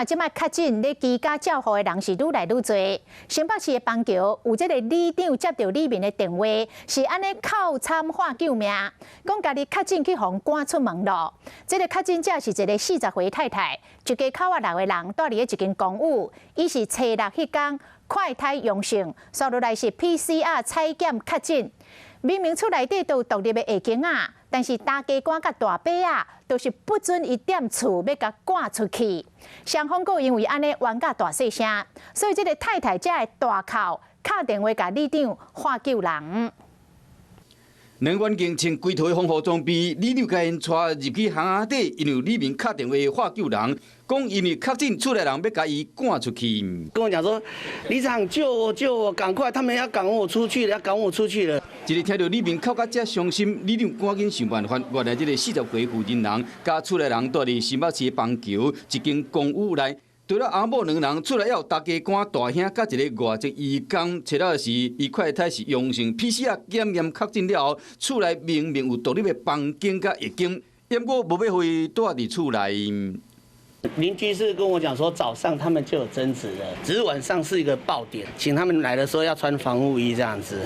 即摆确诊咧居家照护的人是愈来愈多。新北市的邦桥有这个里长接到里面的电话，是安尼靠参化救命，讲家己确诊去互赶出门路。这个确诊者是一个40岁太太，一家口6个人住伫一间公寓，伊是初6迄天快筛阳性，刷落来是 PCR 采检确诊。明明厝内底都有独立的下间啊，但是大家官甲大伯啊，都是不准伊踮厝要甲赶出去。双方阁因为安尼冤甲大细声，所以这个太太才会大哭，敲电话甲里长喊救人。两员警穿规套防护装备，里长甲因带入去巷仔底，因为里面敲电话喊救人，讲因为确诊出来人要甲伊赶出去。跟我讲说，里长救我救我，赶快，他们要赶我出去了，要赶我出去了。一个听到里面哭甲遮伤心，里长赶紧想办法。原来这个40岁负责人甲出来人住伫新北市的邦桥一间公寓内。除了阿某2人出来，还有大家官大兄甲一个外籍义工，找到的是伊快筛是阳性 PCR 检验确诊了后，厝内明明有独立的房间甲浴间，因过无要互伊住伫厝内。邻居是跟我讲说，早上他们就有争执了，只是晚上是一个爆点，请他们来的时候要穿防护衣这样子。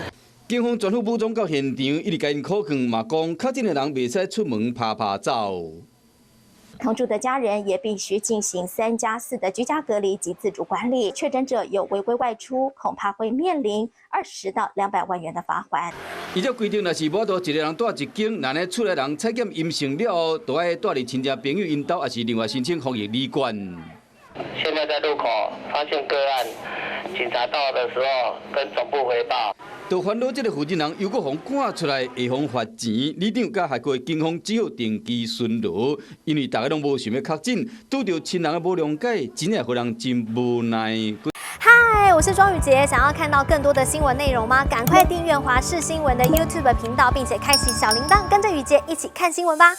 警方全副武装到现场，一直甲因考劝，嘛讲确诊的人袂使出门拍走。同住的家人也必须进行3+4的居家隔离及自主管理。确诊者有违规外出，恐怕会面临20到200万元的罚款。依照规定，若是无多一个人住一间，那呢出来人采检阴性了后，就要住伫亲戚朋友因兜，也是另外申请防疫旅馆。现在在路口发现个案，警察到的时候跟总部回报。就烦恼这个负责人又搁互赶出来，会互罚钱。里长甲海关警方只好定期巡逻，因为大家拢无想要确诊，拄到亲人的无谅解，真系互人真无奈。嗨，我是庄宇杰，想要看到更多的新闻内容吗？赶快订阅华视新闻的 YouTube 频道，并且开启小铃铛，跟着宇杰一起看新闻吧。